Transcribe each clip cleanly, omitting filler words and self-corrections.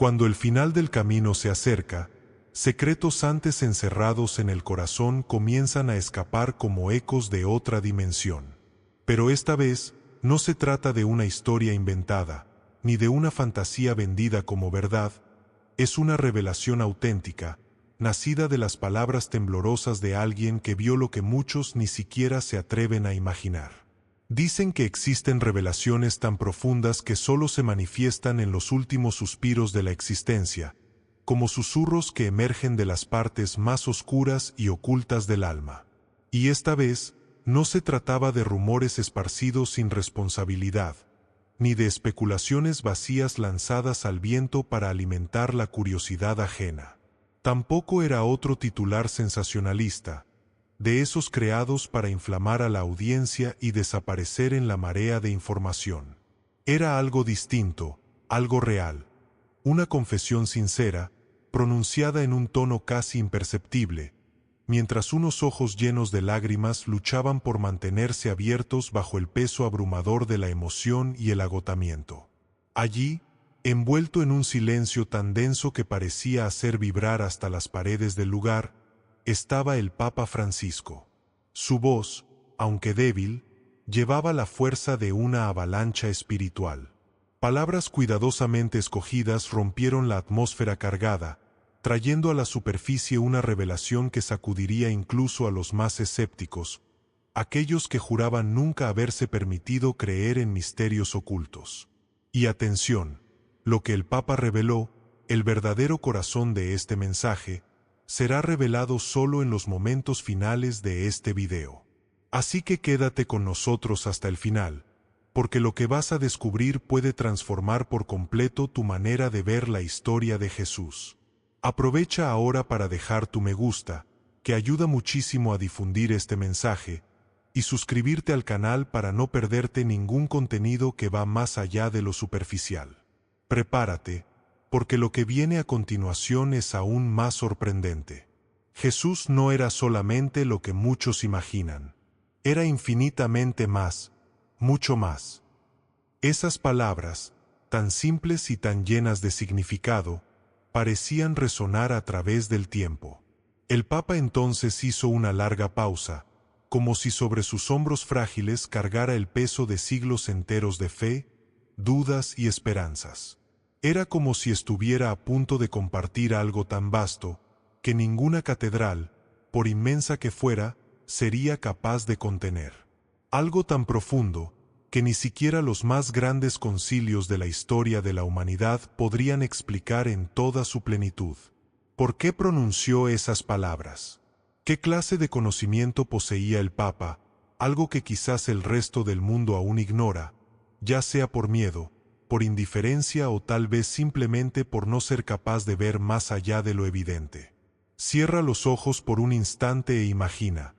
Cuando el final del camino se acerca, secretos antes encerrados en el corazón comienzan a escapar como ecos de otra dimensión. Pero esta vez, no se trata de una historia inventada, ni de una fantasía vendida como verdad. Es una revelación auténtica, nacida de las palabras temblorosas de alguien que vio lo que muchos ni siquiera se atreven a imaginar. Dicen que existen revelaciones tan profundas que solo se manifiestan en los últimos suspiros de la existencia, como susurros que emergen de las partes más oscuras y ocultas del alma. Y esta vez, no se trataba de rumores esparcidos sin responsabilidad, ni de especulaciones vacías lanzadas al viento para alimentar la curiosidad ajena. Tampoco era otro titular sensacionalista, de esos creados para inflamar a la audiencia y desaparecer en la marea de información. Era algo distinto, algo real, una confesión sincera, pronunciada en un tono casi imperceptible, mientras unos ojos llenos de lágrimas luchaban por mantenerse abiertos bajo el peso abrumador de la emoción y el agotamiento. Allí, envuelto en un silencio tan denso que parecía hacer vibrar hasta las paredes del lugar, estaba el Papa Francisco. Su voz, aunque débil, llevaba la fuerza de una avalancha espiritual. Palabras cuidadosamente escogidas rompieron la atmósfera cargada, trayendo a la superficie una revelación que sacudiría incluso a los más escépticos, aquellos que juraban nunca haberse permitido creer en misterios ocultos. Y atención, lo que el Papa reveló, el verdadero corazón de este mensaje, será revelado solo en los momentos finales de este video. Así que quédate con nosotros hasta el final, porque lo que vas a descubrir puede transformar por completo tu manera de ver la historia de Jesús. Aprovecha ahora para dejar tu me gusta, que ayuda muchísimo a difundir este mensaje, y suscribirte al canal para no perderte ningún contenido que va más allá de lo superficial. Prepárate, porque lo que viene a continuación es aún más sorprendente. Jesús no era solamente lo que muchos imaginan. Era infinitamente más, mucho más. Esas palabras, tan simples y tan llenas de significado, parecían resonar a través del tiempo. El Papa entonces hizo una larga pausa, como si sobre sus hombros frágiles cargara el peso de siglos enteros de fe, dudas y esperanzas. Era como si estuviera a punto de compartir algo tan vasto, que ninguna catedral, por inmensa que fuera, sería capaz de contener. Algo tan profundo, que ni siquiera los más grandes concilios de la historia de la humanidad podrían explicar en toda su plenitud. ¿Por qué pronunció esas palabras? ¿Qué clase de conocimiento poseía el Papa? Algo que quizás el resto del mundo aún ignora, ya sea por miedo, por indiferencia o tal vez simplemente por no ser capaz de ver más allá de lo evidente. Cierra los ojos por un instante e imagina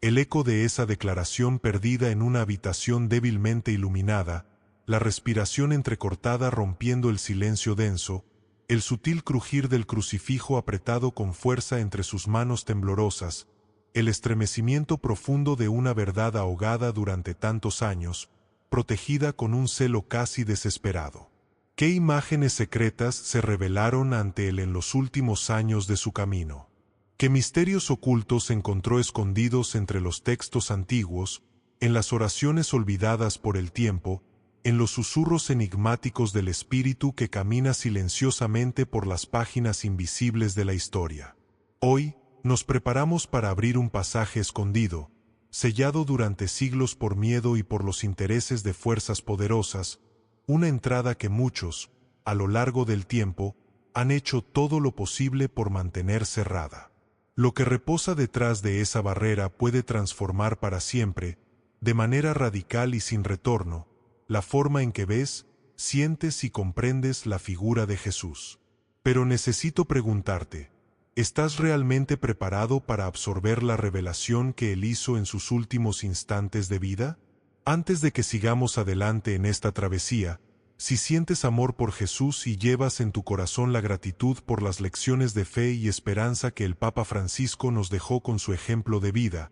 el eco de esa declaración perdida en una habitación débilmente iluminada, la respiración entrecortada rompiendo el silencio denso, el sutil crujir del crucifijo apretado con fuerza entre sus manos temblorosas, el estremecimiento profundo de una verdad ahogada durante tantos años, protegida con un celo casi desesperado. ¿Qué imágenes secretas se revelaron ante él en los últimos años de su camino? ¿Qué misterios ocultos encontró escondidos entre los textos antiguos, en las oraciones olvidadas por el tiempo, en los susurros enigmáticos del espíritu que camina silenciosamente por las páginas invisibles de la historia? Hoy, nos preparamos para abrir un pasaje escondido, sellado durante siglos por miedo y por los intereses de fuerzas poderosas, una entrada que muchos, a lo largo del tiempo, han hecho todo lo posible por mantener cerrada. Lo que reposa detrás de esa barrera puede transformar para siempre, de manera radical y sin retorno, la forma en que ves, sientes y comprendes la figura de Jesús. Pero necesito preguntarte, ¿estás realmente preparado para absorber la revelación que Él hizo en sus últimos instantes de vida? Antes de que sigamos adelante en esta travesía, si sientes amor por Jesús y llevas en tu corazón la gratitud por las lecciones de fe y esperanza que el Papa Francisco nos dejó con su ejemplo de vida,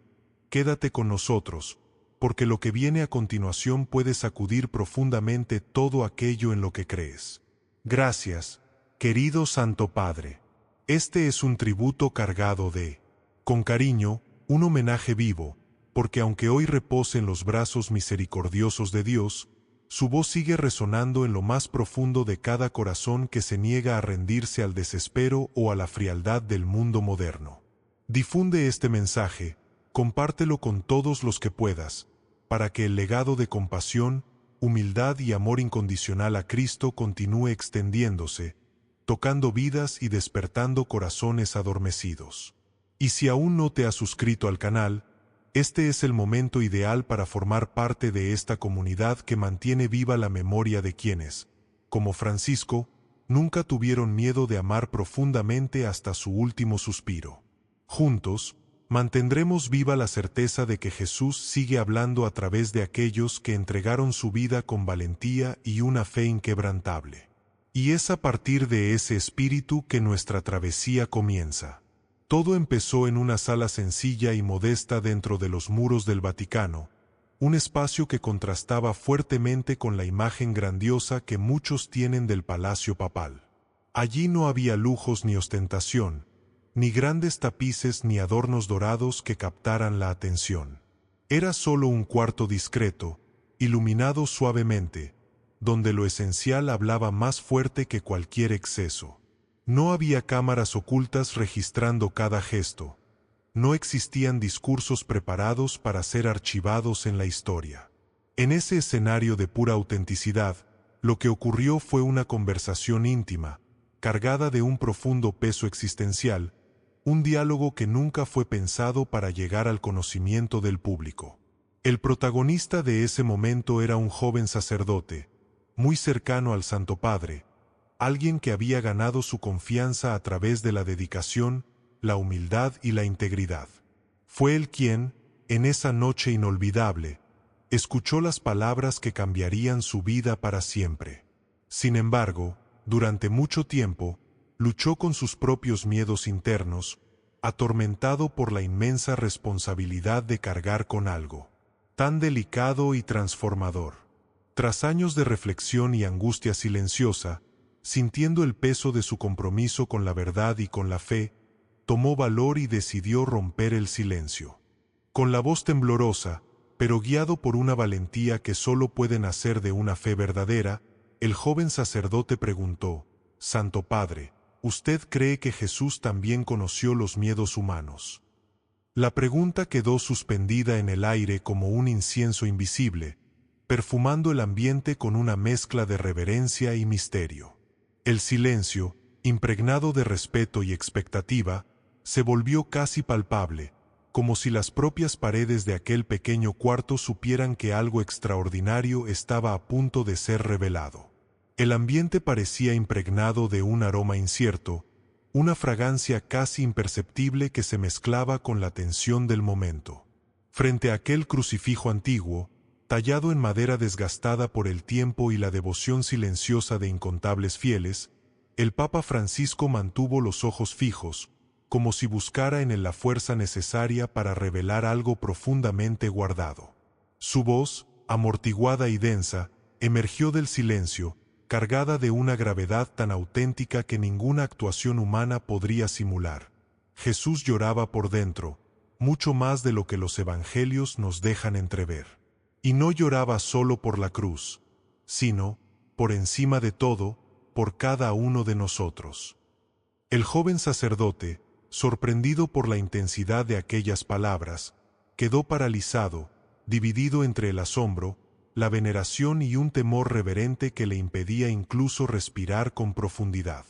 quédate con nosotros, porque lo que viene a continuación puede sacudir profundamente todo aquello en lo que crees. Gracias, querido Santo Padre. Este es un tributo cargado de, con cariño, un homenaje vivo, porque aunque hoy repose en los brazos misericordiosos de Dios, su voz sigue resonando en lo más profundo de cada corazón que se niega a rendirse al desespero o a la frialdad del mundo moderno. Difunde este mensaje, compártelo con todos los que puedas, para que el legado de compasión, humildad y amor incondicional a Cristo continúe extendiéndose, tocando vidas y despertando corazones adormecidos. Y si aún no te has suscrito al canal, este es el momento ideal para formar parte de esta comunidad que mantiene viva la memoria de quienes, como Francisco, nunca tuvieron miedo de amar profundamente hasta su último suspiro. Juntos, mantendremos viva la certeza de que Jesús sigue hablando a través de aquellos que entregaron su vida con valentía y una fe inquebrantable. Y es a partir de ese espíritu que nuestra travesía comienza. Todo empezó en una sala sencilla y modesta dentro de los muros del Vaticano, un espacio que contrastaba fuertemente con la imagen grandiosa que muchos tienen del Palacio Papal. Allí no había lujos ni ostentación, ni grandes tapices ni adornos dorados que captaran la atención. Era solo un cuarto discreto, iluminado suavemente, donde lo esencial hablaba más fuerte que cualquier exceso. No había cámaras ocultas registrando cada gesto. No existían discursos preparados para ser archivados en la historia. En ese escenario de pura autenticidad, lo que ocurrió fue una conversación íntima, cargada de un profundo peso existencial, un diálogo que nunca fue pensado para llegar al conocimiento del público. El protagonista de ese momento era un joven sacerdote, muy cercano al Santo Padre, alguien que había ganado su confianza a través de la dedicación, la humildad y la integridad. Fue él quien, en esa noche inolvidable, escuchó las palabras que cambiarían su vida para siempre. Sin embargo, durante mucho tiempo, luchó con sus propios miedos internos, atormentado por la inmensa responsabilidad de cargar con algo tan delicado y transformador. Tras años de reflexión y angustia silenciosa, sintiendo el peso de su compromiso con la verdad y con la fe, tomó valor y decidió romper el silencio. Con la voz temblorosa, pero guiado por una valentía que solo puede nacer de una fe verdadera, el joven sacerdote preguntó: «Santo Padre, ¿usted cree que Jesús también conoció los miedos humanos?». La pregunta quedó suspendida en el aire como un incienso invisible, perfumando el ambiente con una mezcla de reverencia y misterio. El silencio, impregnado de respeto y expectativa, se volvió casi palpable, como si las propias paredes de aquel pequeño cuarto supieran que algo extraordinario estaba a punto de ser revelado. El ambiente parecía impregnado de un aroma incierto, una fragancia casi imperceptible que se mezclaba con la tensión del momento. Frente a aquel crucifijo antiguo, tallado en madera desgastada por el tiempo y la devoción silenciosa de incontables fieles, el Papa Francisco mantuvo los ojos fijos, como si buscara en él la fuerza necesaria para revelar algo profundamente guardado. Su voz, amortiguada y densa, emergió del silencio, cargada de una gravedad tan auténtica que ninguna actuación humana podría simular. Jesús lloraba por dentro, mucho más de lo que los evangelios nos dejan entrever. Y no lloraba solo por la cruz, sino, por encima de todo, por cada uno de nosotros. El joven sacerdote, sorprendido por la intensidad de aquellas palabras, quedó paralizado, dividido entre el asombro, la veneración y un temor reverente que le impedía incluso respirar con profundidad.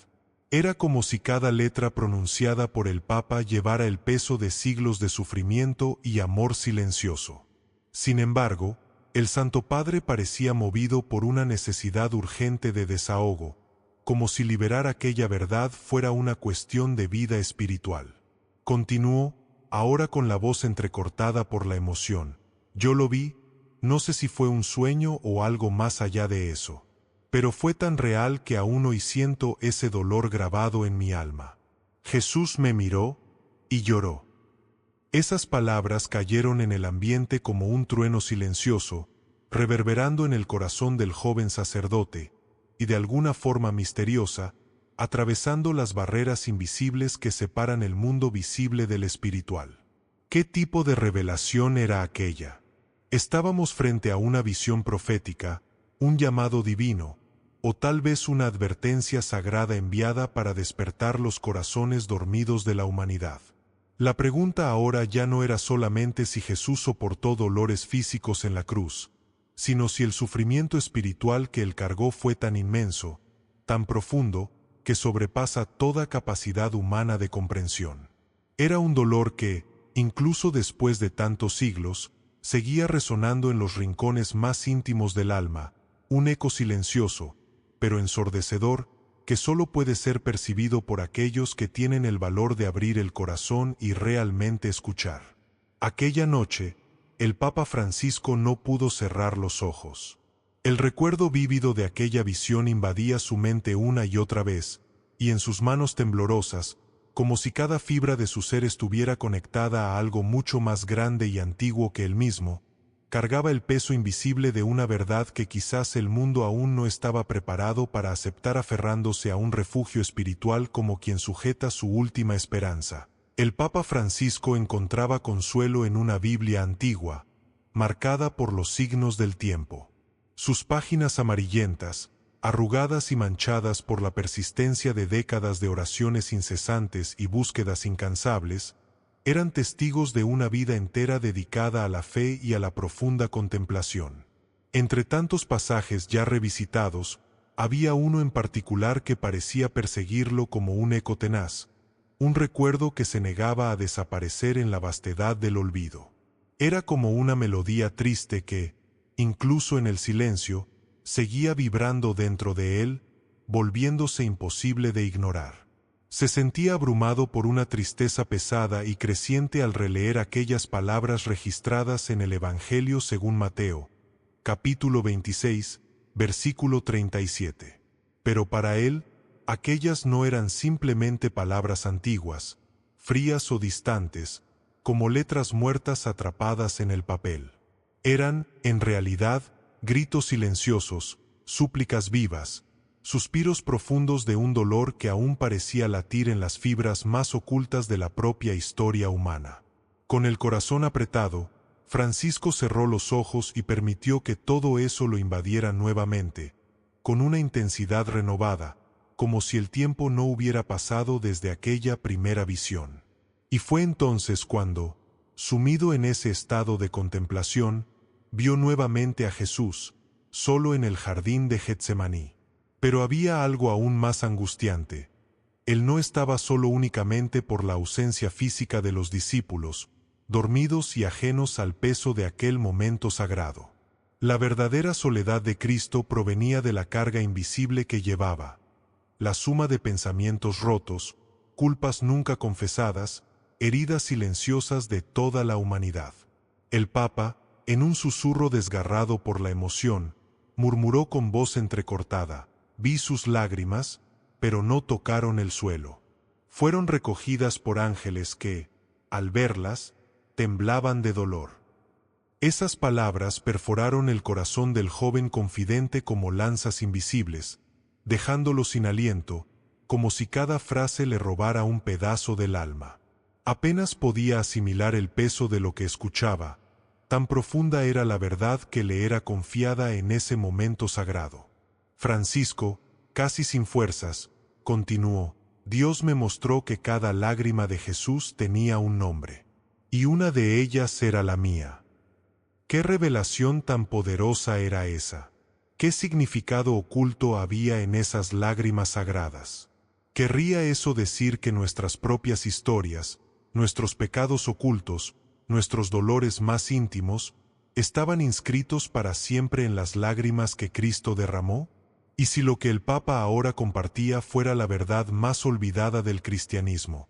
Era como si cada letra pronunciada por el Papa llevara el peso de siglos de sufrimiento y amor silencioso. Sin embargo, el Santo Padre parecía movido por una necesidad urgente de desahogo, como si liberar aquella verdad fuera una cuestión de vida espiritual. Continuó, ahora con la voz entrecortada por la emoción: «Yo lo vi, no sé si fue un sueño o algo más allá de eso, pero fue tan real que aún hoy siento ese dolor grabado en mi alma. Jesús me miró y lloró». Esas palabras cayeron en el ambiente como un trueno silencioso, reverberando en el corazón del joven sacerdote, y de alguna forma misteriosa, atravesando las barreras invisibles que separan el mundo visible del espiritual. ¿Qué tipo de revelación era aquella? Estábamos frente a una visión profética, un llamado divino, o tal vez una advertencia sagrada enviada para despertar los corazones dormidos de la humanidad. La pregunta ahora ya no era solamente si Jesús soportó dolores físicos en la cruz, sino si el sufrimiento espiritual que él cargó fue tan inmenso, tan profundo, que sobrepasa toda capacidad humana de comprensión. Era un dolor que, incluso después de tantos siglos, seguía resonando en los rincones más íntimos del alma, un eco silencioso, pero ensordecedor, que solo puede ser percibido por aquellos que tienen el valor de abrir el corazón y realmente escuchar. Aquella noche, el Papa Francisco no pudo cerrar los ojos. El recuerdo vívido de aquella visión invadía su mente una y otra vez, y en sus manos temblorosas, como si cada fibra de su ser estuviera conectada a algo mucho más grande y antiguo que él mismo, cargaba el peso invisible de una verdad que quizás el mundo aún no estaba preparado para aceptar, aferrándose a un refugio espiritual como quien sujeta su última esperanza. El Papa Francisco encontraba consuelo en una Biblia antigua, marcada por los signos del tiempo. Sus páginas amarillentas, arrugadas y manchadas por la persistencia de décadas de oraciones incesantes y búsquedas incansables, eran testigos de una vida entera dedicada a la fe y a la profunda contemplación. Entre tantos pasajes ya revisitados, había uno en particular que parecía perseguirlo como un eco tenaz, un recuerdo que se negaba a desaparecer en la vastedad del olvido. Era como una melodía triste que, incluso en el silencio, seguía vibrando dentro de él, volviéndose imposible de ignorar. Se sentía abrumado por una tristeza pesada y creciente al releer aquellas palabras registradas en el Evangelio según Mateo, capítulo 26, versículo 37. Pero para él, aquellas no eran simplemente palabras antiguas, frías o distantes, como letras muertas atrapadas en el papel. Eran, en realidad, gritos silenciosos, súplicas vivas, suspiros profundos de un dolor que aún parecía latir en las fibras más ocultas de la propia historia humana. Con el corazón apretado, Francisco cerró los ojos y permitió que todo eso lo invadiera nuevamente, con una intensidad renovada, como si el tiempo no hubiera pasado desde aquella primera visión. Y fue entonces cuando, sumido en ese estado de contemplación, vio nuevamente a Jesús, solo en el jardín de Getsemaní. Pero había algo aún más angustiante. Él no estaba solo únicamente por la ausencia física de los discípulos, dormidos y ajenos al peso de aquel momento sagrado. La verdadera soledad de Cristo provenía de la carga invisible que llevaba, la suma de pensamientos rotos, culpas nunca confesadas, heridas silenciosas de toda la humanidad. El Papa, en un susurro desgarrado por la emoción, murmuró con voz entrecortada: «Vi sus lágrimas, pero no tocaron el suelo. Fueron recogidas por ángeles que, al verlas, temblaban de dolor». Esas palabras perforaron el corazón del joven confidente como lanzas invisibles, dejándolo sin aliento, como si cada frase le robara un pedazo del alma. Apenas podía asimilar el peso de lo que escuchaba, tan profunda era la verdad que le era confiada en ese momento sagrado. Francisco, casi sin fuerzas, continuó: «Dios me mostró que cada lágrima de Jesús tenía un nombre, y una de ellas era la mía». ¿Qué revelación tan poderosa era esa? ¿Qué significado oculto había en esas lágrimas sagradas? ¿Querría eso decir que nuestras propias historias, nuestros pecados ocultos, nuestros dolores más íntimos, estaban inscritos para siempre en las lágrimas que Cristo derramó? ¿Y si lo que el Papa ahora compartía fuera la verdad más olvidada del cristianismo?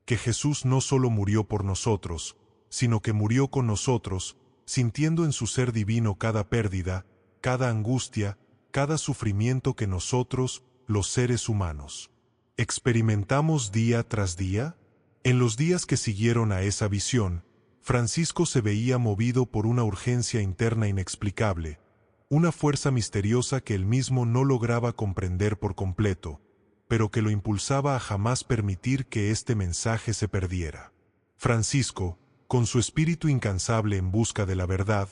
Que Jesús no solo murió por nosotros, sino que murió con nosotros, sintiendo en su ser divino cada pérdida, cada angustia, cada sufrimiento que nosotros, los seres humanos, experimentamos día tras día. En los días que siguieron a esa visión, Francisco se veía movido por una urgencia interna inexplicable, una fuerza misteriosa que él mismo no lograba comprender por completo, pero que lo impulsaba a jamás permitir que este mensaje se perdiera. Francisco, con su espíritu incansable en busca de la verdad,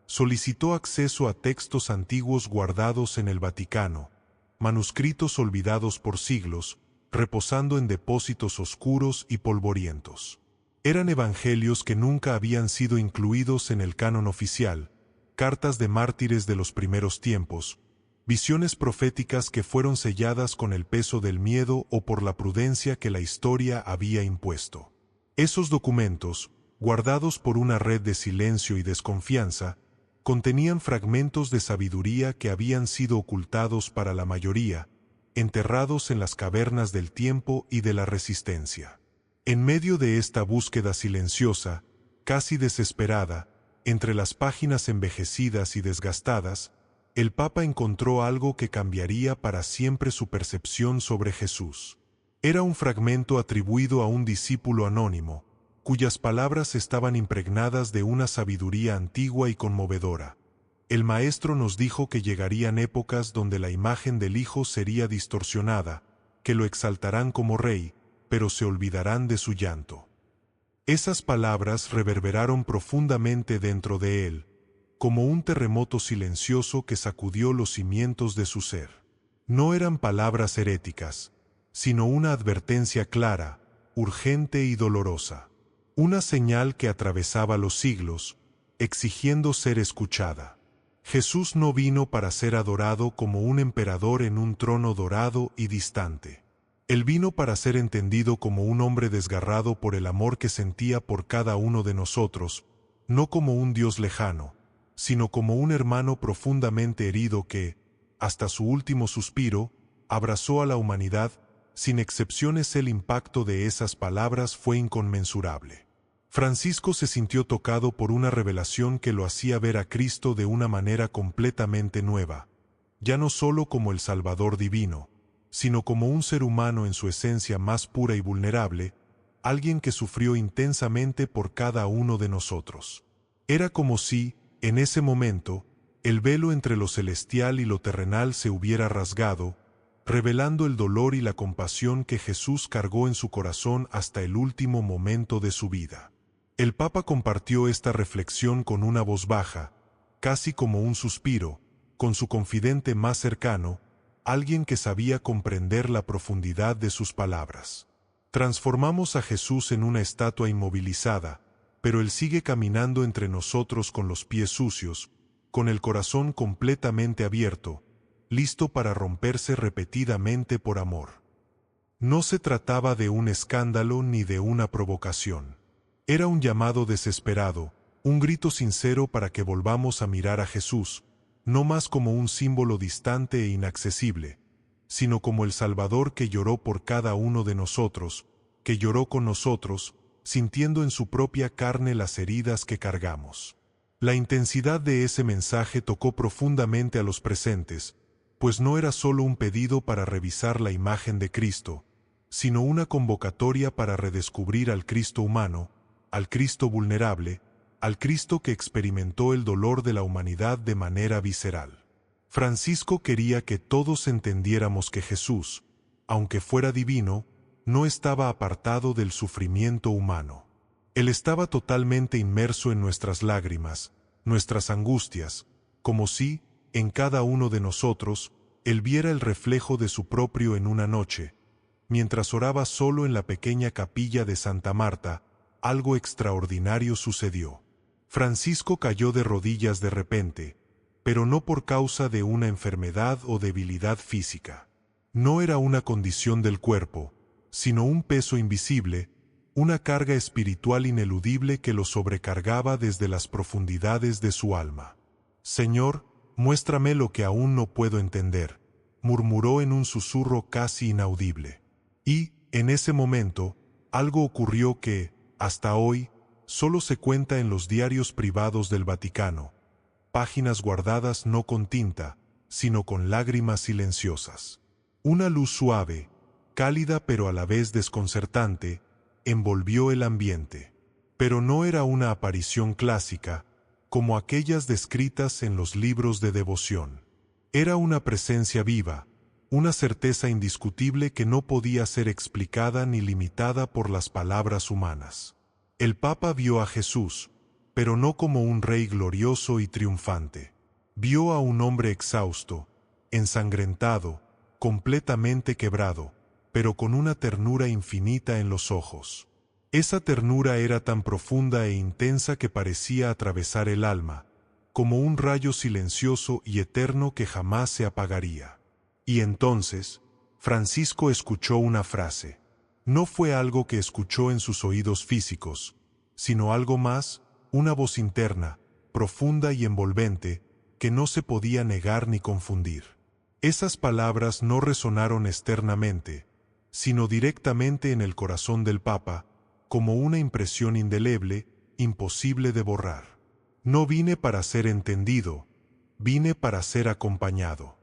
solicitó acceso a textos antiguos guardados en el Vaticano, manuscritos olvidados por siglos, reposando en depósitos oscuros y polvorientos. Eran evangelios que nunca habían sido incluidos en el canon oficial, cartas de mártires de los primeros tiempos, visiones proféticas que fueron selladas con el peso del miedo o por la prudencia que la historia había impuesto. Esos documentos, guardados por una red de silencio y desconfianza, contenían fragmentos de sabiduría que habían sido ocultados para la mayoría, enterrados en las cavernas del tiempo y de la resistencia. En medio de esta búsqueda silenciosa, casi desesperada, entre las páginas envejecidas y desgastadas, el Papa encontró algo que cambiaría para siempre su percepción sobre Jesús. Era un fragmento atribuido a un discípulo anónimo, cuyas palabras estaban impregnadas de una sabiduría antigua y conmovedora. El Maestro nos dijo que llegarían épocas donde la imagen del Hijo sería distorsionada, que lo exaltarán como Rey, pero se olvidarán de su llanto. Esas palabras reverberaron profundamente dentro de él, como un terremoto silencioso que sacudió los cimientos de su ser. No eran palabras heréticas, sino una advertencia clara, urgente y dolorosa. Una señal que atravesaba los siglos, exigiendo ser escuchada. Jesús no vino para ser adorado como un emperador en un trono dorado y distante. Él vino para ser entendido como un hombre desgarrado por el amor que sentía por cada uno de nosotros, no como un Dios lejano, sino como un hermano profundamente herido que, hasta su último suspiro, abrazó a la humanidad. Sin excepciones, el impacto de esas palabras fue inconmensurable. Francisco se sintió tocado por una revelación que lo hacía ver a Cristo de una manera completamente nueva, ya no solo como el Salvador divino, sino como un ser humano en su esencia más pura y vulnerable, alguien que sufrió intensamente por cada uno de nosotros. Era como si, en ese momento, el velo entre lo celestial y lo terrenal se hubiera rasgado, revelando el dolor y la compasión que Jesús cargó en su corazón hasta el último momento de su vida. El Papa compartió esta reflexión con una voz baja, casi como un suspiro, con su confidente más cercano, alguien que sabía comprender la profundidad de sus palabras. Transformamos a Jesús en una estatua inmovilizada, pero Él sigue caminando entre nosotros con los pies sucios, con el corazón completamente abierto, listo para romperse repetidamente por amor. No se trataba de un escándalo ni de una provocación. Era un llamado desesperado, un grito sincero para que volvamos a mirar a Jesús, no más como un símbolo distante e inaccesible, sino como el Salvador que lloró por cada uno de nosotros, que lloró con nosotros, sintiendo en su propia carne las heridas que cargamos. La intensidad de ese mensaje tocó profundamente a los presentes, pues no era solo un pedido para revisar la imagen de Cristo, sino una convocatoria para redescubrir al Cristo humano, al Cristo vulnerable, al Cristo que experimentó el dolor de la humanidad de manera visceral. Francisco quería que todos entendiéramos que Jesús, aunque fuera divino, no estaba apartado del sufrimiento humano. Él estaba totalmente inmerso en nuestras lágrimas, nuestras angustias, como si, en cada uno de nosotros, Él viera el reflejo de su propio en una noche. Mientras oraba solo en la pequeña capilla de Santa Marta, algo extraordinario sucedió. Francisco cayó de rodillas de repente, pero no por causa de una enfermedad o debilidad física. No era una condición del cuerpo, sino un peso invisible, una carga espiritual ineludible que lo sobrecargaba desde las profundidades de su alma. «Señor, muéstrame lo que aún no puedo entender», murmuró en un susurro casi inaudible. Y, en ese momento, algo ocurrió que, hasta hoy, solo se cuenta en los diarios privados del Vaticano, páginas guardadas no con tinta, sino con lágrimas silenciosas. Una luz suave, cálida pero a la vez desconcertante, envolvió el ambiente. Pero no era una aparición clásica, como aquellas descritas en los libros de devoción. Era una presencia viva, una certeza indiscutible que no podía ser explicada ni limitada por las palabras humanas. El Papa vio a Jesús, pero no como un rey glorioso y triunfante. Vio a un hombre exhausto, ensangrentado, completamente quebrado, pero con una ternura infinita en los ojos. Esa ternura era tan profunda e intensa que parecía atravesar el alma, como un rayo silencioso y eterno que jamás se apagaría. Y entonces, Francisco escuchó una frase. No fue algo que escuchó en sus oídos físicos, sino algo más, una voz interna, profunda y envolvente, que no se podía negar ni confundir. Esas palabras no resonaron externamente, sino directamente en el corazón del Papa, como una impresión indeleble, imposible de borrar. No vine para ser entendido, vine para ser acompañado.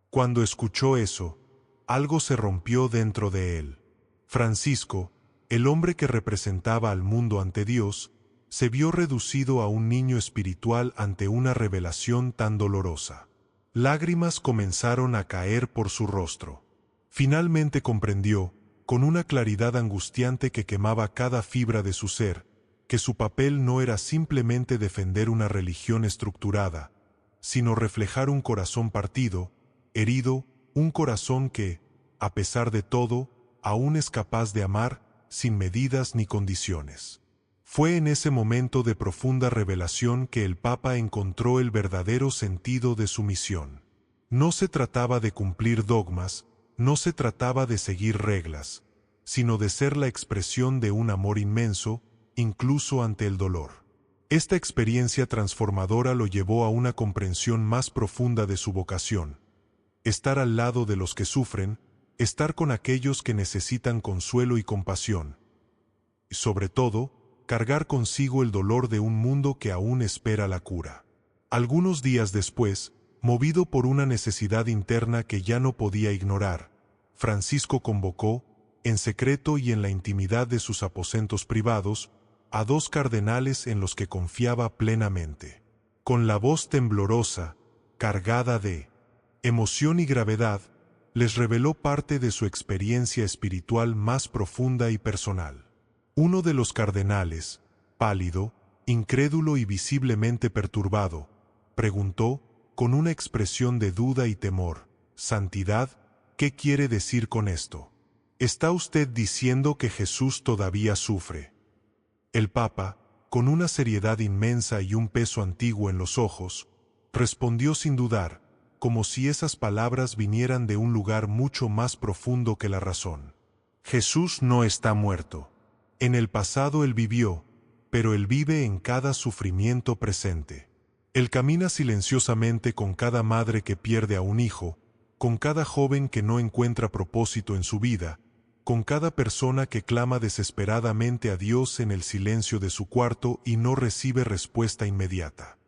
Cuando escuchó eso, algo se rompió dentro de él. Francisco, el hombre que representaba al mundo ante Dios, se vio reducido a un niño espiritual ante una revelación tan dolorosa. Lágrimas comenzaron a caer por su rostro. Finalmente comprendió, con una claridad angustiante que quemaba cada fibra de su ser, que su papel no era simplemente defender una religión estructurada, sino reflejar un corazón partido, herido, un corazón que, a pesar de todo, aún es capaz de amar, sin medidas ni condiciones. Fue en ese momento de profunda revelación que el Papa encontró el verdadero sentido de su misión. No se trataba de cumplir dogmas, no se trataba de seguir reglas, sino de ser la expresión de un amor inmenso, incluso ante el dolor. Esta experiencia transformadora lo llevó a una comprensión más profunda de su vocación. Estar al lado de los que sufren, estar con aquellos que necesitan consuelo y compasión. Y sobre todo, cargar consigo el dolor de un mundo que aún espera la cura. Algunos días después, movido por una necesidad interna que ya no podía ignorar, Francisco convocó, en secreto y en la intimidad de sus aposentos privados, a 2 cardenales en los que confiaba plenamente. Con la voz temblorosa, cargada de emoción y gravedad, les reveló parte de su experiencia espiritual más profunda y personal. Uno de los cardenales, pálido, incrédulo y visiblemente perturbado, preguntó, con una expresión de duda y temor: «Santidad, ¿qué quiere decir con esto? ¿Está usted diciendo que Jesús todavía sufre?» El Papa, con una seriedad inmensa y un peso antiguo en los ojos, respondió sin dudar, como si esas palabras vinieran de un lugar mucho más profundo que la razón. Jesús no está muerto. En el pasado Él vivió, pero Él vive en cada sufrimiento presente. Él camina silenciosamente con cada madre que pierde a un hijo, con cada joven que no encuentra propósito en su vida, con cada persona que clama desesperadamente a Dios en el silencio de su cuarto y no recibe respuesta inmediata.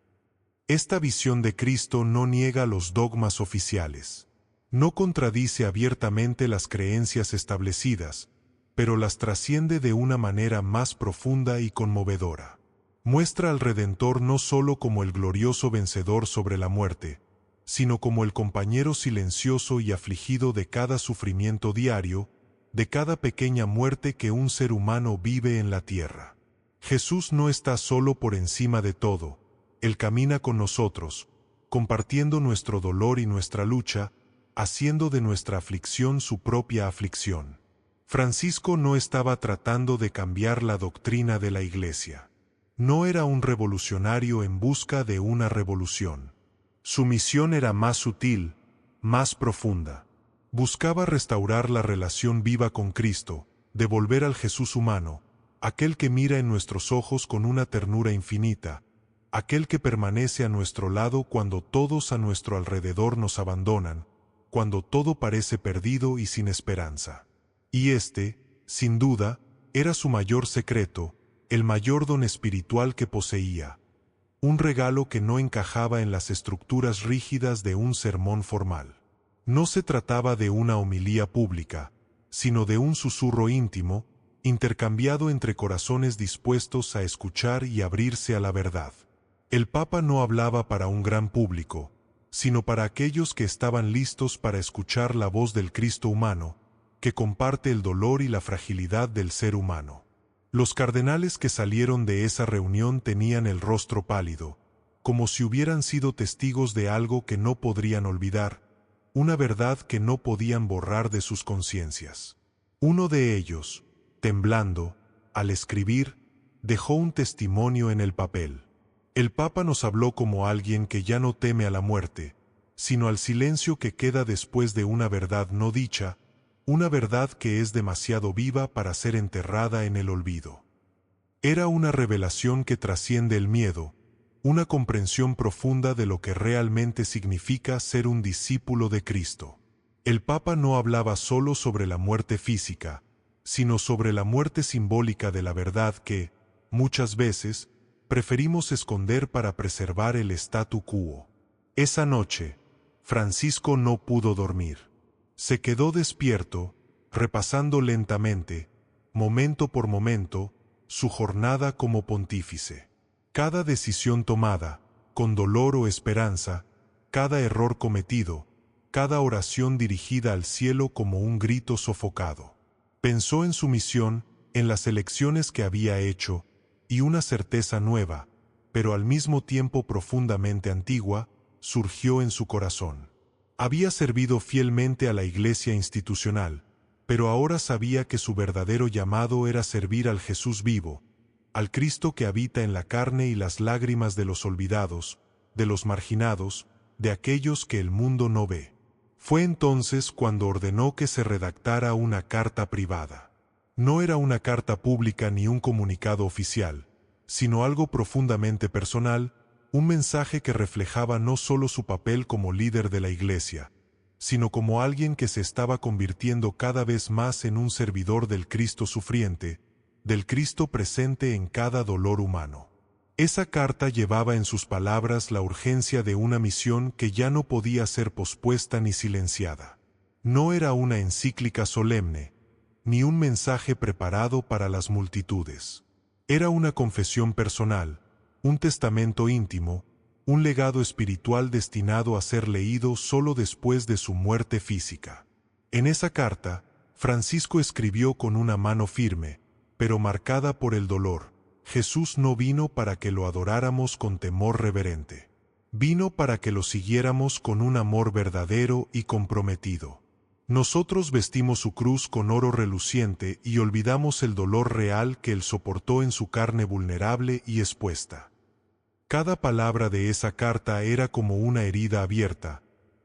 Esta visión de Cristo no niega los dogmas oficiales, no contradice abiertamente las creencias establecidas, pero las trasciende de una manera más profunda y conmovedora. Muestra al Redentor no solo como el glorioso vencedor sobre la muerte, sino como el compañero silencioso y afligido de cada sufrimiento diario, de cada pequeña muerte que un ser humano vive en la tierra. Jesús no está solo por encima de todo, Él camina con nosotros, compartiendo nuestro dolor y nuestra lucha, haciendo de nuestra aflicción su propia aflicción. Francisco no estaba tratando de cambiar la doctrina de la Iglesia. No era un revolucionario en busca de una revolución. Su misión era más sutil, más profunda. Buscaba restaurar la relación viva con Cristo, devolver al Jesús humano, aquel que mira en nuestros ojos con una ternura infinita, aquel que permanece a nuestro lado cuando todos a nuestro alrededor nos abandonan, cuando todo parece perdido y sin esperanza. Y este, sin duda, era su mayor secreto, el mayor don espiritual que poseía, un regalo que no encajaba en las estructuras rígidas de un sermón formal. No se trataba de una homilía pública, sino de un susurro íntimo, intercambiado entre corazones dispuestos a escuchar y abrirse a la verdad. El Papa no hablaba para un gran público, sino para aquellos que estaban listos para escuchar la voz del Cristo humano, que comparte el dolor y la fragilidad del ser humano. Los cardenales que salieron de esa reunión tenían el rostro pálido, como si hubieran sido testigos de algo que no podrían olvidar, una verdad que no podían borrar de sus conciencias. Uno de ellos, temblando, al escribir, dejó un testimonio en el papel. El Papa nos habló como alguien que ya no teme a la muerte, sino al silencio que queda después de una verdad no dicha, una verdad que es demasiado viva para ser enterrada en el olvido. Era una revelación que trasciende el miedo, una comprensión profunda de lo que realmente significa ser un discípulo de Cristo. El Papa no hablaba solo sobre la muerte física, sino sobre la muerte simbólica de la verdad que, muchas veces, preferimos esconder para preservar el statu quo. Esa noche, Francisco no pudo dormir. Se quedó despierto, repasando lentamente, momento por momento, su jornada como pontífice. Cada decisión tomada, con dolor o esperanza, cada error cometido, cada oración dirigida al cielo como un grito sofocado. Pensó en su misión, en las elecciones que había hecho, y una certeza nueva, pero al mismo tiempo profundamente antigua, surgió en su corazón. Había servido fielmente a la Iglesia institucional, pero ahora sabía que su verdadero llamado era servir al Jesús vivo, al Cristo que habita en la carne y las lágrimas de los olvidados, de los marginados, de aquellos que el mundo no ve. Fue entonces cuando ordenó que se redactara una carta privada. No era una carta pública ni un comunicado oficial, sino algo profundamente personal, un mensaje que reflejaba no solo su papel como líder de la Iglesia, sino como alguien que se estaba convirtiendo cada vez más en un servidor del Cristo sufriente, del Cristo presente en cada dolor humano. Esa carta llevaba en sus palabras la urgencia de una misión que ya no podía ser pospuesta ni silenciada. No era una encíclica solemne, ni un mensaje preparado para las multitudes. Era una confesión personal, un testamento íntimo, un legado espiritual destinado a ser leído solo después de su muerte física. En esa carta, Francisco escribió con una mano firme, pero marcada por el dolor: Jesús no vino para que lo adoráramos con temor reverente. Vino para que lo siguiéramos con un amor verdadero y comprometido. Nosotros vestimos su cruz con oro reluciente y olvidamos el dolor real que él soportó en su carne vulnerable y expuesta. Cada palabra de esa carta era como una herida abierta,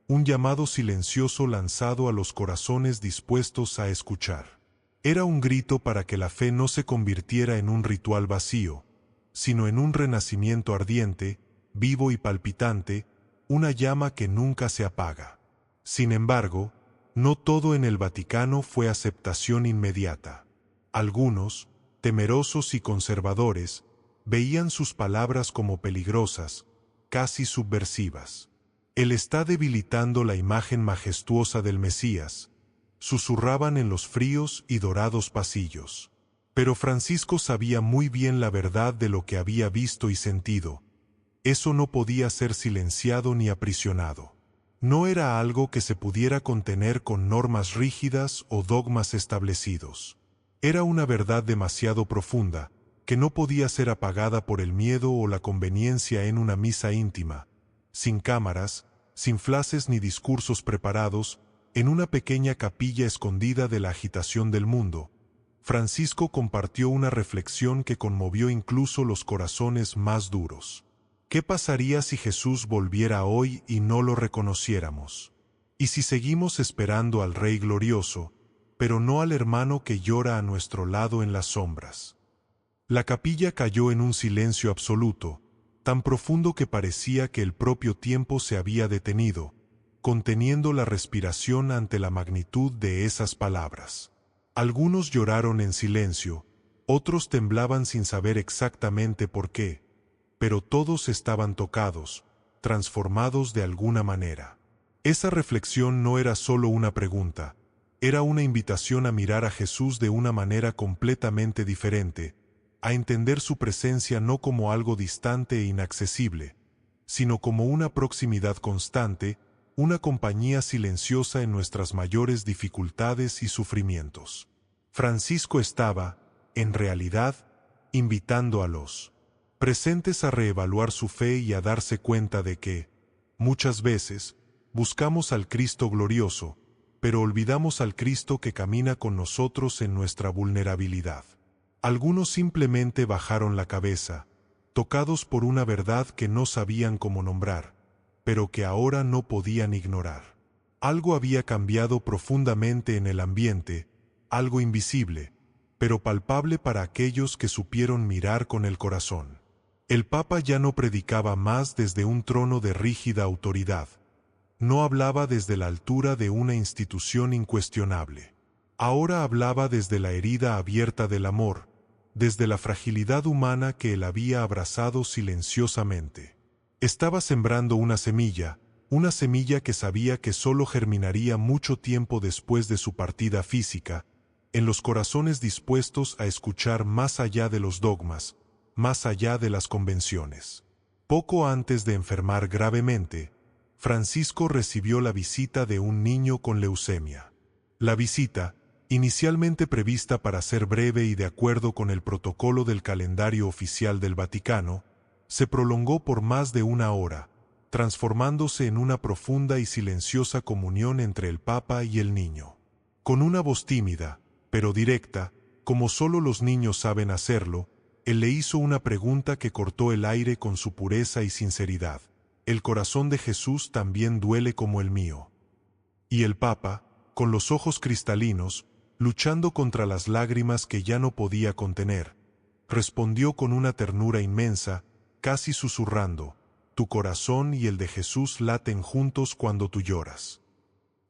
un llamado silencioso lanzado a los corazones dispuestos a escuchar. Era un grito para que la fe no se convirtiera en un ritual vacío, sino en un renacimiento ardiente, vivo y palpitante, una llama que nunca se apaga. Sin embargo, no todo en el Vaticano fue aceptación inmediata. Algunos, temerosos y conservadores, veían sus palabras como peligrosas, casi subversivas. Él está debilitando la imagen majestuosa del Mesías, susurraban en los fríos y dorados pasillos. Pero Francisco sabía muy bien la verdad de lo que había visto y sentido. Eso no podía ser silenciado ni aprisionado. No era algo que se pudiera contener con normas rígidas o dogmas establecidos. Era una verdad demasiado profunda, que no podía ser apagada por el miedo o la conveniencia en una misa íntima, sin cámaras, sin flashes ni discursos preparados, en una pequeña capilla escondida de la agitación del mundo. Francisco compartió una reflexión que conmovió incluso los corazones más duros. ¿Qué pasaría si Jesús volviera hoy y no lo reconociéramos? ¿Y si seguimos esperando al Rey glorioso, pero no al hermano que llora a nuestro lado en las sombras? La capilla cayó en un silencio absoluto, tan profundo que parecía que el propio tiempo se había detenido, conteniendo la respiración ante la magnitud de esas palabras. Algunos lloraron en silencio, otros temblaban sin saber exactamente por qué, pero todos estaban tocados, transformados de alguna manera. Esa reflexión no era solo una pregunta, era una invitación a mirar a Jesús de una manera completamente diferente, a entender su presencia no como algo distante e inaccesible, sino como una proximidad constante, una compañía silenciosa en nuestras mayores dificultades y sufrimientos. Francisco estaba, en realidad, invitando a los presentes a reevaluar su fe y a darse cuenta de que, muchas veces, buscamos al Cristo glorioso, pero olvidamos al Cristo que camina con nosotros en nuestra vulnerabilidad. Algunos simplemente bajaron la cabeza, tocados por una verdad que no sabían cómo nombrar, pero que ahora no podían ignorar. Algo había cambiado profundamente en el ambiente, algo invisible, pero palpable para aquellos que supieron mirar con el corazón. El Papa ya no predicaba más desde un trono de rígida autoridad. No hablaba desde la altura de una institución incuestionable. Ahora hablaba desde la herida abierta del amor, desde la fragilidad humana que él había abrazado silenciosamente. Estaba sembrando una semilla que sabía que solo germinaría mucho tiempo después de su partida física, en los corazones dispuestos a escuchar más allá de los dogmas, más allá de las convenciones. Poco antes de enfermar gravemente, Francisco recibió la visita de un niño con leucemia. La visita, inicialmente prevista para ser breve y de acuerdo con el protocolo del calendario oficial del Vaticano, se prolongó por más de una hora, transformándose en una profunda y silenciosa comunión entre el Papa y el niño. Con una voz tímida, pero directa, como solo los niños saben hacerlo, él le hizo una pregunta que cortó el aire con su pureza y sinceridad. «¿El corazón de Jesús también duele como el mío?». Y el Papa, con los ojos cristalinos, luchando contra las lágrimas que ya no podía contener, respondió con una ternura inmensa, casi susurrando: «Tu corazón y el de Jesús laten juntos cuando tú lloras».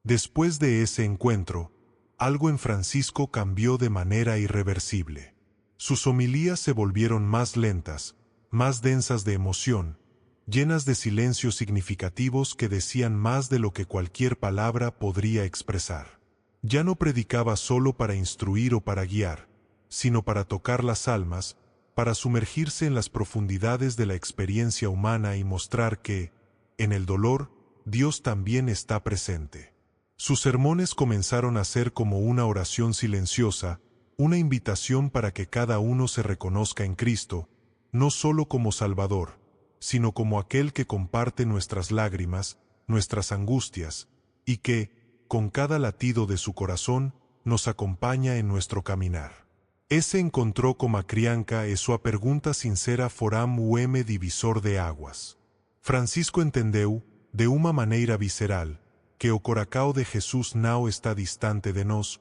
Después de ese encuentro, algo en Francisco cambió de manera irreversible. Sus homilías se volvieron más lentas, más densas de emoción, llenas de silencios significativos que decían más de lo que cualquier palabra podría expresar. Ya no predicaba solo para instruir o para guiar, sino para tocar las almas, para sumergirse en las profundidades de la experiencia humana y mostrar que, en el dolor, Dios también está presente. Sus sermones comenzaron a ser como una oración silenciosa, una invitación para que cada uno se reconozca en Cristo, no solo como Salvador, sino como aquel que comparte nuestras lágrimas, nuestras angustias, y que, con cada latido de su corazón, nos acompaña en nuestro caminar. Ese encontró com a crianca e sua pergunta sincera foram o divisor de águas. Francisco entendeu, de uma maneira visceral, que o coração de Jesus não está distante de nós,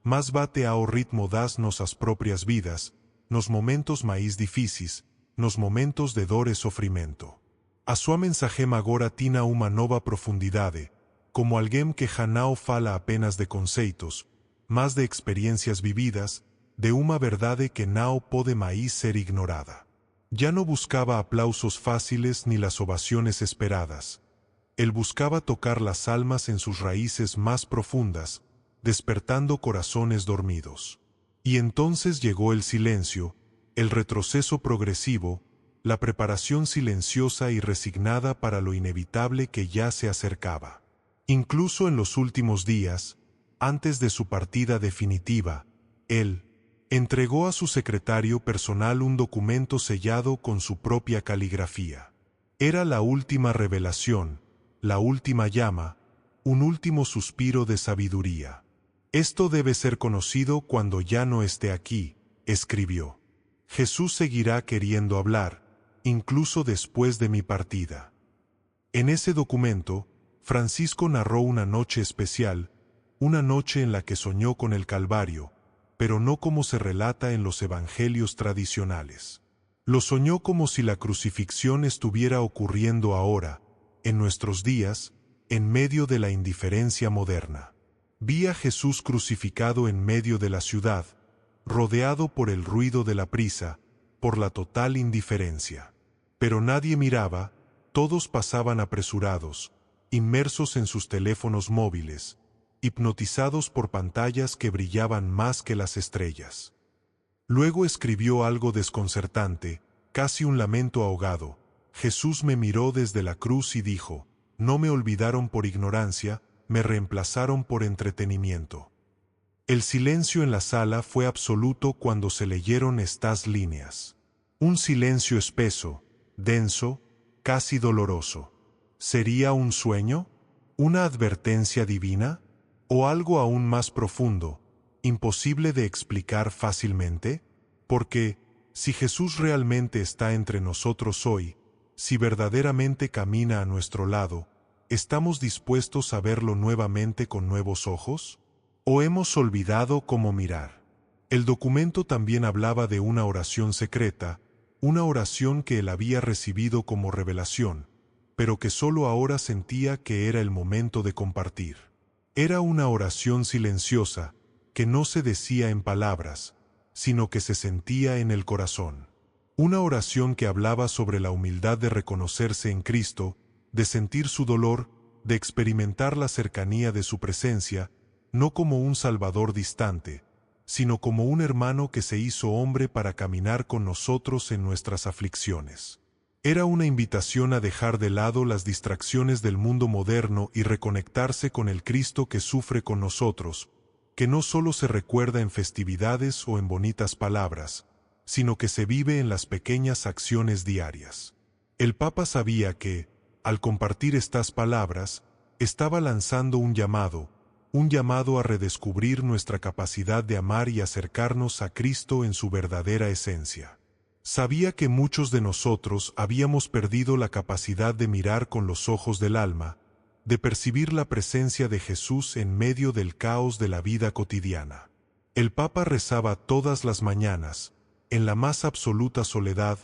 mas bate ao ritmo das nossas próprias vidas, nos momentos mais difíceis, nos momentos de dor e sofrimento. A sua mensagem agora tinha uma nova profundidade, como alguém que já não fala apenas de conceitos, mas de experiencias vividas, de uma verdade que não pode mais ser ignorada. Ya no buscaba aplausos fáciles ni las ovaciones esperadas. Él buscaba tocar las almas en sus raíces más profundas, despertando corazones dormidos. Y entonces llegó el silencio, el retroceso progresivo, la preparación silenciosa y resignada para lo inevitable que ya se acercaba. Incluso en los últimos días, antes de su partida definitiva, él entregó a su secretario personal un documento sellado con su propia caligrafía. Era la última revelación, la última llama, un último suspiro de sabiduría. «Esto debe ser conocido cuando ya no esté aquí», escribió. «Jesús seguirá queriendo hablar, incluso después de mi partida». En ese documento, Francisco narró una noche especial, una noche en la que soñó con el Calvario, pero no como se relata en los evangelios tradicionales. Lo soñó como si la crucifixión estuviera ocurriendo ahora, en nuestros días, en medio de la indiferencia moderna. Vi a Jesús crucificado en medio de la ciudad, rodeado por el ruido de la prisa, por la total indiferencia. Pero nadie miraba, todos pasaban apresurados, inmersos en sus teléfonos móviles, hipnotizados por pantallas que brillaban más que las estrellas. Luego escribió algo desconcertante, casi un lamento ahogado: Jesús me miró desde la cruz y dijo: no me olvidaron por ignorancia, me reemplazaron por entretenimiento. El silencio en la sala fue absoluto cuando se leyeron estas líneas. Un silencio espeso, denso, casi doloroso. ¿Sería un sueño? ¿Una advertencia divina? ¿O algo aún más profundo, imposible de explicar fácilmente? Porque, si Jesús realmente está entre nosotros hoy, si verdaderamente camina a nuestro lado, ¿estamos dispuestos a verlo nuevamente con nuevos ojos? ¿O hemos olvidado cómo mirar? El documento también hablaba de una oración secreta, una oración que él había recibido como revelación, pero que solo ahora sentía que era el momento de compartir. Era una oración silenciosa, que no se decía en palabras, sino que se sentía en el corazón. Una oración que hablaba sobre la humildad de reconocerse en Cristo, de sentir su dolor, de experimentar la cercanía de su presencia, no como un Salvador distante, sino como un hermano que se hizo hombre para caminar con nosotros en nuestras aflicciones. Era una invitación a dejar de lado las distracciones del mundo moderno y reconectarse con el Cristo que sufre con nosotros, que no solo se recuerda en festividades o en bonitas palabras, sino que se vive en las pequeñas acciones diarias. El Papa sabía que, al compartir estas palabras, estaba lanzando un llamado a redescubrir nuestra capacidad de amar y acercarnos a Cristo en su verdadera esencia. Sabía que muchos de nosotros habíamos perdido la capacidad de mirar con los ojos del alma, de percibir la presencia de Jesús en medio del caos de la vida cotidiana. El Papa rezaba todas las mañanas, en la más absoluta soledad,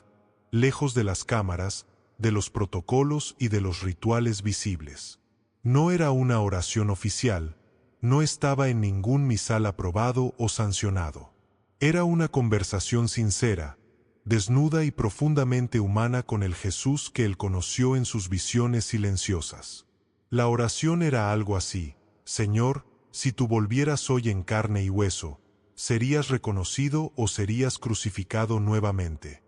lejos de las cámaras, de los protocolos y de los rituales visibles. No era una oración oficial, no estaba en ningún misal aprobado o sancionado. Era una conversación sincera, desnuda y profundamente humana con el Jesús que él conoció en sus visiones silenciosas. La oración era algo así: Señor, si tú volvieras hoy en carne y hueso, ¿serías reconocido o serías crucificado nuevamente?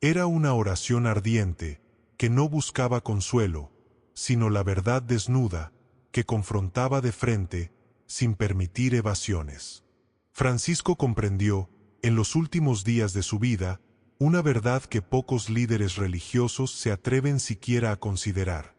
Era una oración ardiente, que no buscaba consuelo, sino la verdad desnuda, que confrontaba de frente, sin permitir evasiones. Francisco comprendió, en los últimos días de su vida, una verdad que pocos líderes religiosos se atreven siquiera a considerar: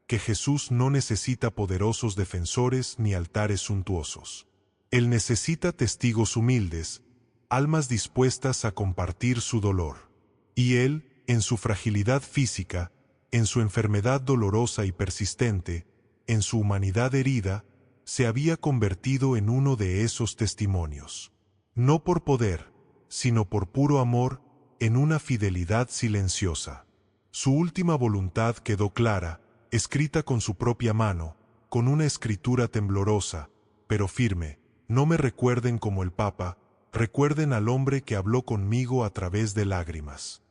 que Jesús no necesita poderosos defensores ni altares suntuosos. Él necesita testigos humildes, almas dispuestas a compartir su dolor. Y él, en su fragilidad física, en su enfermedad dolorosa y persistente, en su humanidad herida, se había convertido en uno de esos testimonios. No por poder, sino por puro amor, en una fidelidad silenciosa. Su última voluntad quedó clara, escrita con su propia mano, con una escritura temblorosa, pero firme: no me recuerden como el Papa, recuerden al hombre que habló conmigo a través de lágrimas.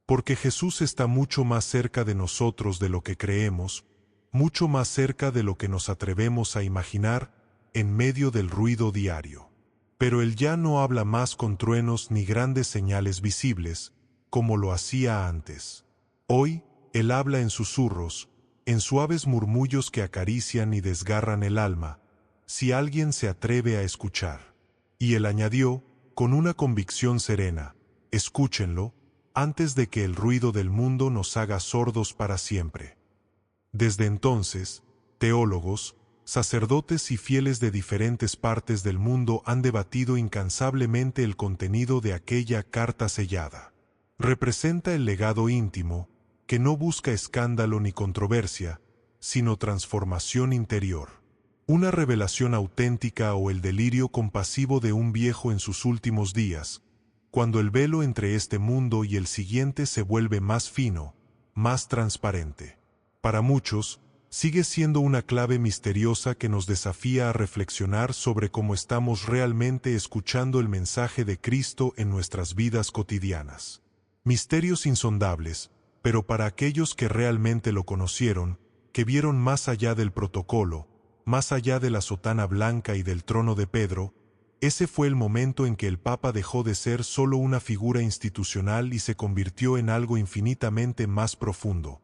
Porque Jesús está mucho más cerca de nosotros de lo que creemos, mucho más cerca de lo que nos atrevemos a imaginar, en medio del ruido diario. Pero Él ya no habla más con truenos ni grandes señales visibles, como lo hacía antes. Hoy, Él habla en susurros, en suaves murmullos que acarician y desgarran el alma, si alguien se atreve a escuchar. Y Él añadió, con una convicción serena: escúchenlo, antes de que el ruido del mundo nos haga sordos para siempre. Desde entonces, teólogos, sacerdotes y fieles de diferentes partes del mundo han debatido incansablemente el contenido de aquella carta sellada. Representa el legado íntimo, que no busca escándalo ni controversia, sino transformación interior. Una revelación auténtica o el delirio compasivo de un viejo en sus últimos días, cuando el velo entre este mundo y el siguiente se vuelve más fino, más transparente. Para muchos, sigue siendo una clave misteriosa que nos desafía a reflexionar sobre cómo estamos realmente escuchando el mensaje de Cristo en nuestras vidas cotidianas. Misterios insondables, pero para aquellos que realmente lo conocieron, que vieron más allá del protocolo, más allá de la sotana blanca y del trono de Pedro, Ese fue el momento en que el Papa dejó de ser solo una figura institucional y se convirtió en algo infinitamente más profundo.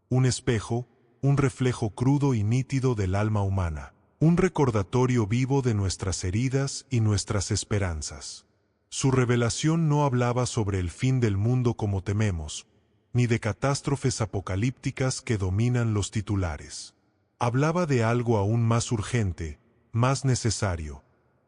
Un espejo, un reflejo crudo y nítido del alma humana. Un recordatorio vivo de nuestras heridas y nuestras esperanzas. Su revelación no hablaba sobre el fin del mundo como tememos, ni de catástrofes apocalípticas que dominan los titulares. Hablaba de algo aún más urgente, más necesario.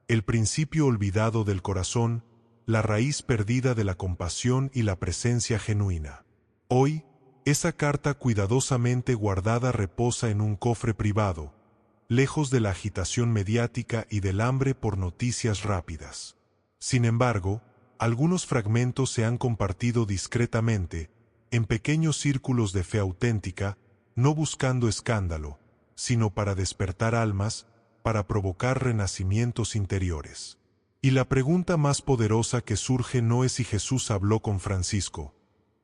El principio olvidado del corazón, la raíz perdida de la compasión y la presencia genuina. Hoy, esa carta cuidadosamente guardada reposa en un cofre privado, lejos de la agitación mediática y del hambre por noticias rápidas. Sin embargo, algunos fragmentos se han compartido discretamente, en pequeños círculos de fe auténtica, no buscando escándalo, sino para despertar almas, para provocar renacimientos interiores. Y la pregunta más poderosa que surge no es si Jesús habló con Francisco,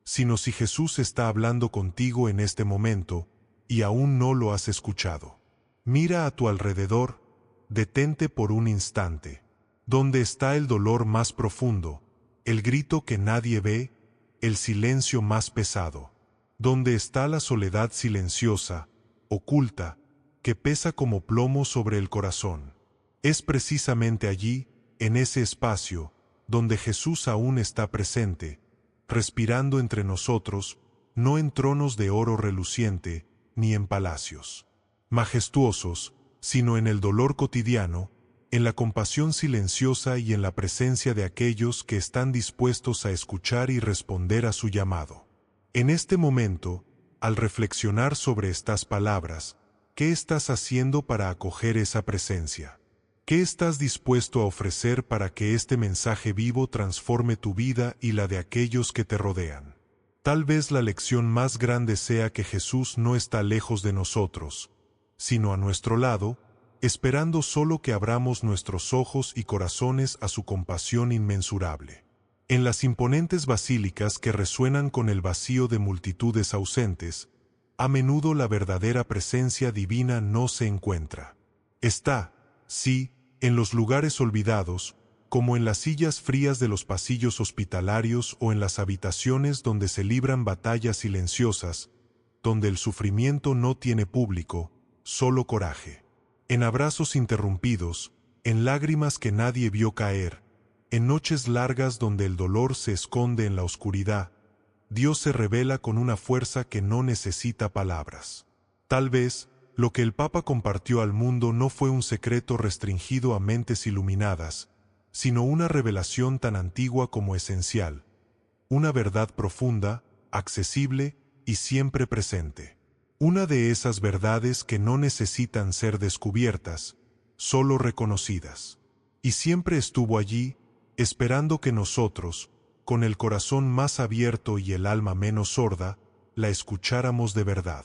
sino si Jesús está hablando contigo en este momento, y aún no lo has escuchado. Mira a tu alrededor, detente por un instante. ¿Dónde está el dolor más profundo, el grito que nadie ve, el silencio más pesado? ¿Dónde está la soledad silenciosa, oculta, que pesa como plomo sobre el corazón? Es precisamente allí, en ese espacio, donde Jesús aún está presente, respirando entre nosotros, no en tronos de oro reluciente, ni en palacios majestuosos, sino en el dolor cotidiano, en la compasión silenciosa y en la presencia de aquellos que están dispuestos a escuchar y responder a su llamado. En este momento, al reflexionar sobre estas palabras, ¿qué estás haciendo para acoger esa presencia? ¿Qué estás dispuesto a ofrecer para que este mensaje vivo transforme tu vida y la de aquellos que te rodean? Tal vez la lección más grande sea que Jesús no está lejos de nosotros, sino a nuestro lado, esperando solo que abramos nuestros ojos y corazones a su compasión inmensurable. En las imponentes basílicas que resuenan con el vacío de multitudes ausentes, a menudo la verdadera presencia divina no se encuentra. Está, sí, en los lugares olvidados, como en las sillas frías de los pasillos hospitalarios o en las habitaciones donde se libran batallas silenciosas, donde el sufrimiento no tiene público, solo coraje. En abrazos interrumpidos, en lágrimas que nadie vio caer, en noches largas donde el dolor se esconde en la oscuridad, Dios se revela con una fuerza que no necesita palabras. Tal vez, lo que el Papa compartió al mundo no fue un secreto restringido a mentes iluminadas, sino una revelación tan antigua como esencial, una verdad profunda, accesible y siempre presente. Una de esas verdades que no necesitan ser descubiertas, solo reconocidas. Y siempre estuvo allí, esperando que nosotros, con el corazón más abierto y el alma menos sorda, la escucháramos de verdad.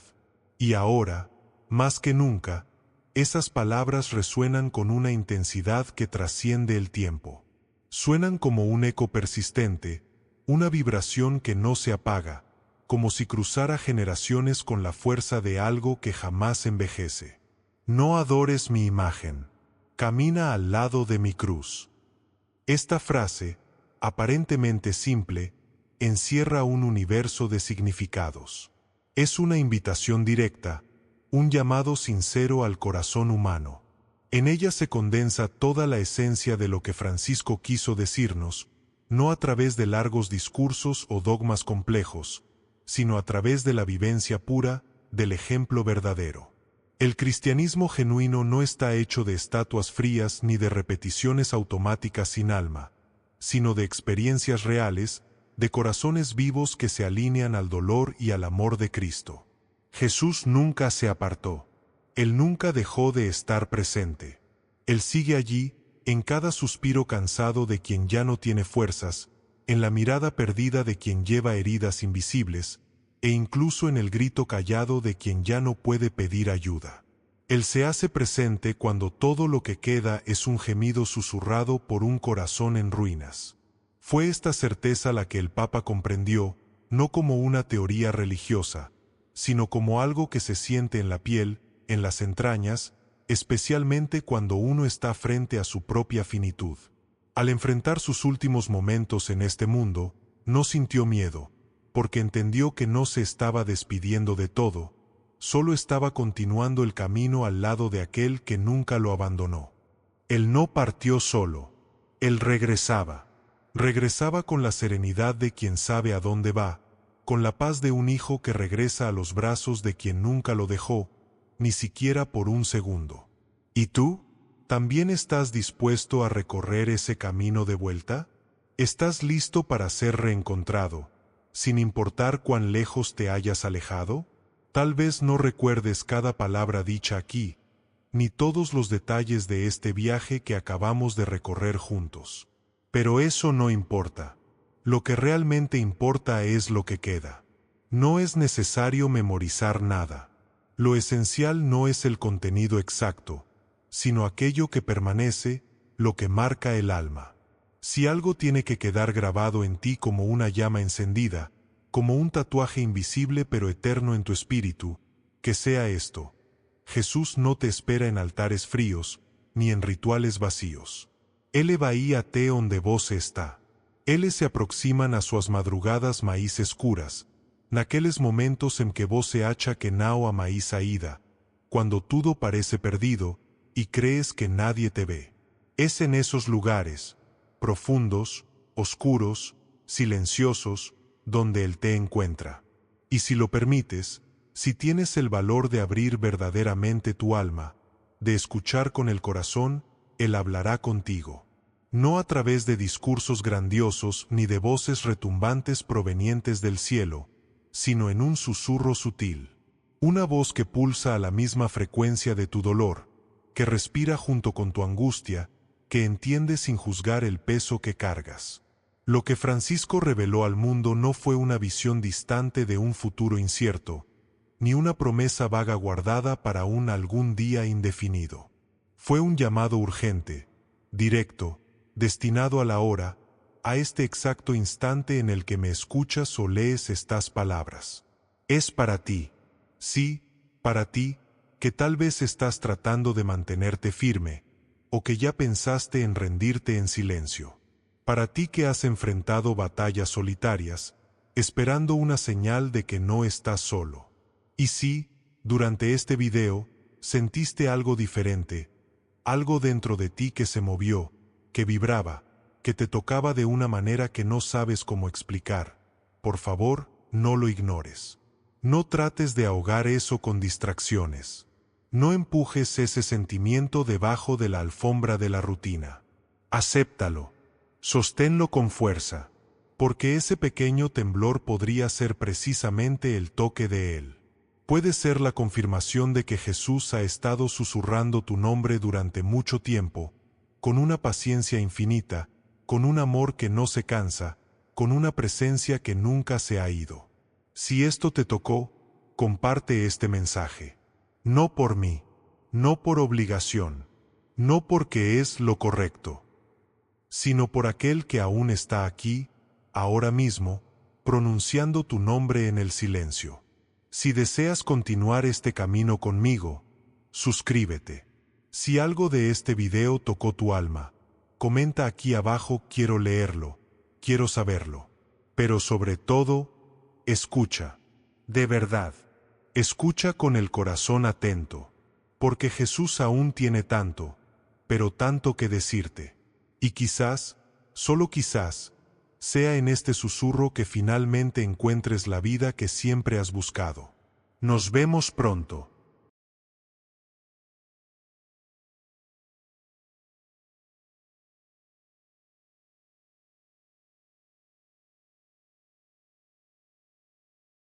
Y ahora, más que nunca, esas palabras resuenan con una intensidad que trasciende el tiempo. Suenan como un eco persistente, una vibración que no se apaga, como si cruzara generaciones con la fuerza de algo que jamás envejece. No adores mi imagen, camina al lado de mi cruz. Esta frase, aparentemente simple, encierra un universo de significados. Es una invitación directa, un llamado sincero al corazón humano. En ella se condensa toda la esencia de lo que Francisco quiso decirnos, no a través de largos discursos o dogmas complejos, sino a través de la vivencia pura, del ejemplo verdadero. El cristianismo genuino no está hecho de estatuas frías ni de repeticiones automáticas sin alma, sino de experiencias reales, de corazones vivos que se alinean al dolor y al amor de Cristo. Jesús nunca se apartó. Él nunca dejó de estar presente. Él sigue allí, en cada suspiro cansado de quien ya no tiene fuerzas, en la mirada perdida de quien lleva heridas invisibles, e incluso en el grito callado de quien ya no puede pedir ayuda. Él se hace presente cuando todo lo que queda es un gemido susurrado por un corazón en ruinas. Fue esta certeza la que el Papa comprendió, no como una teoría religiosa, sino como algo que se siente en la piel, en las entrañas, especialmente cuando uno está frente a su propia finitud. Al enfrentar sus últimos momentos en este mundo, no sintió miedo, porque entendió que no se estaba despidiendo de todo, solo estaba continuando el camino al lado de aquel que nunca lo abandonó. Él no partió solo, él regresaba. Regresaba con la serenidad de quien sabe a dónde va, con la paz de un hijo que regresa a los brazos de quien nunca lo dejó, ni siquiera por un segundo. ¿Y tú? ¿También estás dispuesto a recorrer ese camino de vuelta? ¿Estás listo para ser reencontrado, sin importar cuán lejos te hayas alejado? Tal vez no recuerdes cada palabra dicha aquí, ni todos los detalles de este viaje que acabamos de recorrer juntos. Pero eso no importa. Lo que realmente importa es lo que queda. No es necesario memorizar nada. Lo esencial no es el contenido exacto, sino aquello que permanece, lo que marca el alma. Si algo tiene que quedar grabado en ti como una llama encendida, como un tatuaje invisible pero eterno en tu espíritu, que sea esto: Jesús no te espera en altares fríos, ni en rituales vacíos. Ele vai a te onde vos está. Ele se aproximan a suas madrugadas maíz escuras, naqueles momentos en que vos se hacha que nao a maíz aída, cuando todo parece perdido, y crees que nadie te ve. Es en esos lugares, profundos, oscuros, silenciosos, donde Él te encuentra. Y si lo permites, si tienes el valor de abrir verdaderamente tu alma, de escuchar con el corazón, Él hablará contigo. No a través de discursos grandiosos ni de voces retumbantes provenientes del cielo, sino en un susurro sutil. Una voz que pulsa a la misma frecuencia de tu dolor, que respira junto con tu angustia, que entiende sin juzgar el peso que cargas. Lo que Francisco reveló al mundo no fue una visión distante de un futuro incierto, ni una promesa vaga guardada para un algún día indefinido. Fue un llamado urgente, directo, destinado a la hora, a este exacto instante en el que me escuchas o lees estas palabras. Es para ti, sí, para ti, que tal vez estás tratando de mantenerte firme, o que ya pensaste en rendirte en silencio. Para ti que has enfrentado batallas solitarias, esperando una señal de que no estás solo. Y si, durante este video, sentiste algo diferente, algo dentro de ti que se movió, que vibraba, que te tocaba de una manera que no sabes cómo explicar, por favor, no lo ignores. No trates de ahogar eso con distracciones. No empujes ese sentimiento debajo de la alfombra de la rutina. Acéptalo. Sosténlo con fuerza, porque ese pequeño temblor podría ser precisamente el toque de Él. Puede ser la confirmación de que Jesús ha estado susurrando tu nombre durante mucho tiempo, con una paciencia infinita, con un amor que no se cansa, con una presencia que nunca se ha ido. Si esto te tocó, comparte este mensaje. No por mí, no por obligación, no porque es lo correcto, sino por aquel que aún está aquí, ahora mismo, pronunciando tu nombre en el silencio. Si deseas continuar este camino conmigo, suscríbete. Si algo de este video tocó tu alma, comenta aquí abajo: quiero leerlo, quiero saberlo. Pero sobre todo, escucha. De verdad, escucha con el corazón atento, porque Jesús aún tiene tanto, pero tanto que decirte. Y quizás, solo quizás, sea en este susurro que finalmente encuentres la vida que siempre has buscado. Nos vemos pronto.